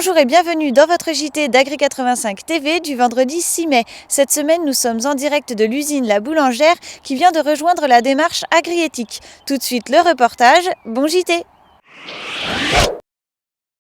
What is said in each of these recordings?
Bonjour et bienvenue dans votre JT d'Agri85 TV du vendredi 6 mai. Cette semaine, nous sommes en direct de l'usine La Boulangère qui vient de rejoindre la démarche agri-éthique. Tout de suite le reportage, bon JT.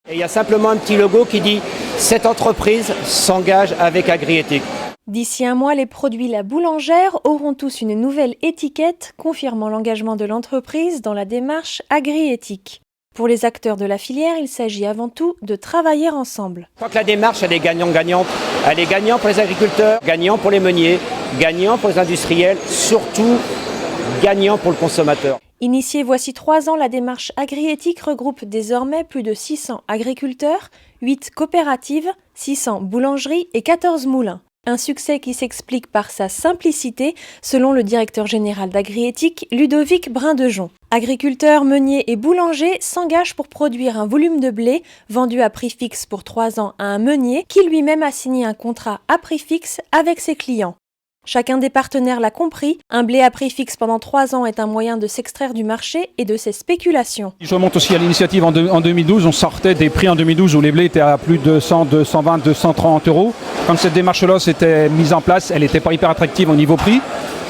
Et il y a simplement un petit logo qui dit « Cette entreprise s'engage avec agri-éthique ». D'ici un mois, les produits La Boulangère auront tous une nouvelle étiquette confirmant l'engagement de l'entreprise dans la démarche agri-éthique. Pour les acteurs de la filière, il s'agit avant tout de travailler ensemble. Je crois que la démarche, elle est gagnant-gagnante. Elle est gagnante pour les agriculteurs, gagnant pour les meuniers, gagnant pour les industriels, surtout gagnant pour le consommateur. Initiée voici 3 ans, la démarche agri-éthique regroupe désormais plus de 600 agriculteurs, 8 coopératives, 600 boulangeries et 14 moulins. Un succès qui s'explique par sa simplicité, selon le directeur général d'Agri-éthique, Ludovic Brindejon. Agriculteurs, meuniers et boulangers s'engagent pour produire un volume de blé vendu à prix fixe pour 3 ans à un meunier qui lui-même a signé un contrat à prix fixe avec ses clients. Chacun des partenaires l'a compris, un blé à prix fixe pendant 3 ans est un moyen de s'extraire du marché et de ses spéculations. Je remonte aussi à l'initiative en 2012, on sortait des prix en 2012 où les blés étaient à plus de 100, 220, 230 euros. Quand cette démarche-là s'était mise en place, elle n'était pas hyper attractive au niveau prix.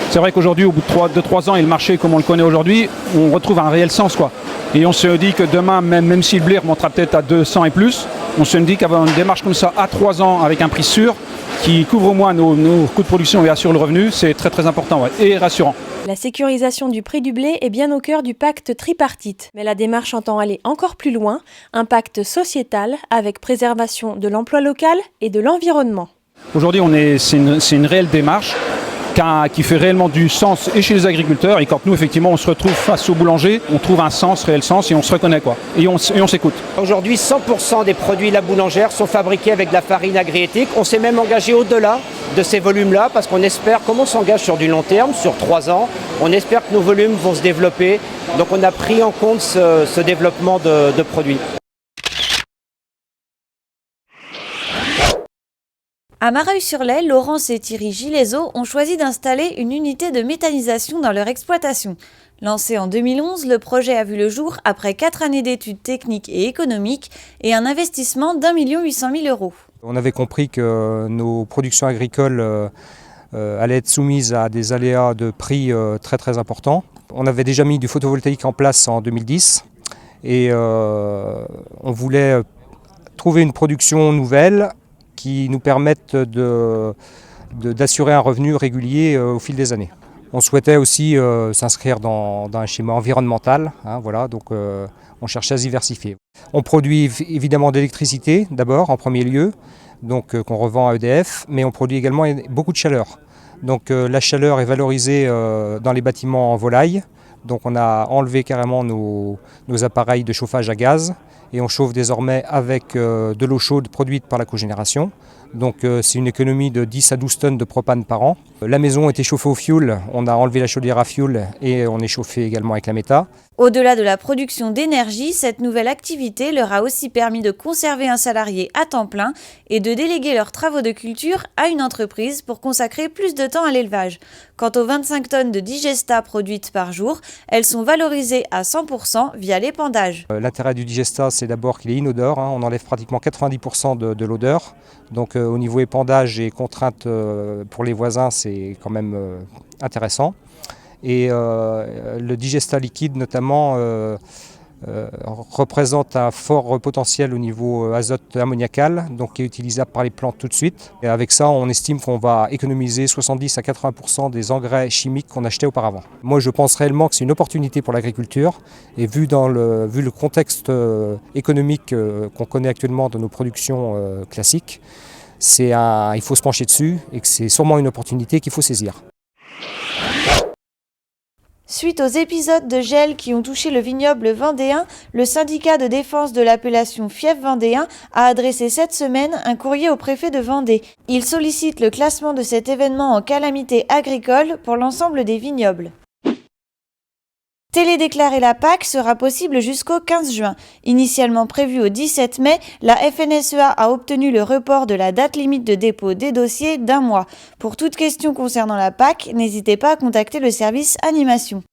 C'est vrai qu'aujourd'hui, au bout de 3 ans et le marché comme on le connaît aujourd'hui, on retrouve un réel sens, quoi. Et on se dit que demain, même si le blé remontera peut-être à 200 et plus, on se dit qu'avoir une démarche comme ça à 3 ans avec un prix sûr, qui couvre au moins nos coûts de production et assure le revenu, c'est très très important et rassurant. La sécurisation du prix du blé est bien au cœur du pacte tripartite. Mais la démarche entend aller encore plus loin, un pacte sociétal avec préservation de l'emploi local et de l'environnement. Aujourd'hui, c'est une réelle démarche qui fait réellement du sens et chez les agriculteurs, et quand nous effectivement on se retrouve face au boulanger, on trouve un réel sens et on se reconnaît, quoi, et on s'écoute. Aujourd'hui, 100% des produits La Boulangère sont fabriqués avec de la farine agri-éthique. On s'est même engagé au-delà de ces volumes-là parce qu'on espère, comme on s'engage sur du long terme, sur 3 ans, on espère que nos volumes vont se développer. Donc on a pris en compte ce développement de produits. À Mareuil-sur-Lay, Laurence et Thierry Gileso ont choisi d'installer une unité de méthanisation dans leur exploitation. Lancé en 2011, le projet a vu le jour après 4 années d'études techniques et économiques et un investissement d'1 800 000 €. On avait compris que nos productions agricoles allaient être soumises à des aléas de prix très très importants. On avait déjà mis du photovoltaïque en place en 2010 et on voulait trouver une production nouvelle qui nous permette d'assurer un revenu régulier au fil des années. On souhaitait aussi s'inscrire dans un schéma environnemental, voilà, donc on cherchait à se diversifier. On produit évidemment d'électricité d'abord en premier lieu, donc qu'on revend à EDF, mais on produit également beaucoup de chaleur. Donc la chaleur est valorisée dans les bâtiments en volaille, donc on a enlevé carrément nos appareils de chauffage à gaz et on chauffe désormais avec de l'eau chaude produite par la cogénération. Donc c'est une économie de 10 à 12 tonnes de propane par an. La maison était chauffée au fioul, on a enlevé la chaudière à fioul et on est chauffé également avec la méta. Au-delà de la production d'énergie, cette nouvelle activité leur a aussi permis de conserver un salarié à temps plein et de déléguer leurs travaux de culture à une entreprise pour consacrer plus de temps à l'élevage. Quant aux 25 tonnes de digesta produites par jour, elles sont valorisées à 100% via l'épandage. L'intérêt du digesta, c'est d'abord qu'il est inodore, on enlève pratiquement 90% de l'odeur. Donc au niveau épandage et contraintes pour les voisins, c'est quand même intéressant. Et le digesta liquide notamment représente un fort potentiel au niveau azote ammoniacal, donc qui est utilisable par les plantes tout de suite. Et avec ça, on estime qu'on va économiser 70 à 80% des engrais chimiques qu'on achetait auparavant. Moi, je pense réellement que c'est une opportunité pour l'agriculture, et vu le contexte économique qu'on connaît actuellement dans nos productions classiques, il faut se pencher dessus et que c'est sûrement une opportunité qu'il faut saisir. Suite aux épisodes de gel qui ont touché le vignoble vendéen, le syndicat de défense de l'appellation Fief Vendéen a adressé cette semaine un courrier au préfet de Vendée. Il sollicite le classement de cet événement en calamité agricole pour l'ensemble des vignobles. Télédéclarer la PAC sera possible jusqu'au 15 juin. Initialement prévu au 17 mai, la FNSEA a obtenu le report de la date limite de dépôt des dossiers d'1 mois. Pour toute question concernant la PAC, n'hésitez pas à contacter le service animation.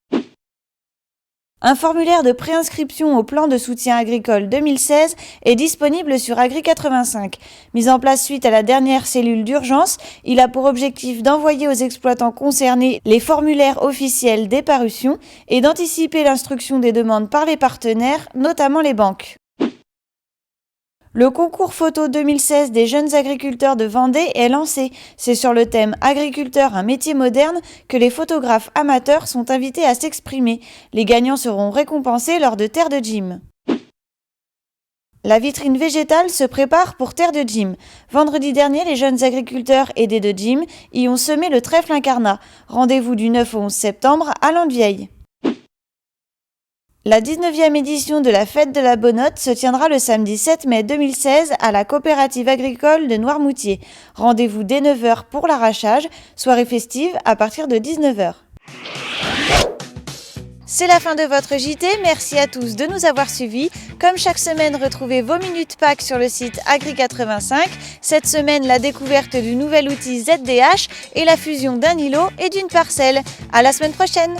Un formulaire de préinscription au plan de soutien agricole 2016 est disponible sur Agri85. Mis en place suite à la dernière cellule d'urgence, il a pour objectif d'envoyer aux exploitants concernés les formulaires officiels des parutions et d'anticiper l'instruction des demandes par les partenaires, notamment les banques. Le concours photo 2016 des jeunes agriculteurs de Vendée est lancé. C'est sur le thème « Agriculteur, un métier moderne » que les photographes amateurs sont invités à s'exprimer. Les gagnants seront récompensés lors de Terre de Gym. La vitrine végétale se prépare pour Terre de Gym. Vendredi dernier, les jeunes agriculteurs aidés de Gym y ont semé le trèfle incarnat. Rendez-vous du 9 au 11 septembre à Landevieille. La 19e édition de la Fête de la Bonnotte se tiendra le samedi 7 mai 2016 à la coopérative agricole de Noirmoutier. Rendez-vous dès 9h pour l'arrachage, soirée festive à partir de 19h. C'est la fin de votre JT, merci à tous de nous avoir suivis. Comme chaque semaine, retrouvez vos minutes Pâques sur le site Agri85. Cette semaine, la découverte du nouvel outil ZDH et la fusion d'un îlot et d'une parcelle. À la semaine prochaine!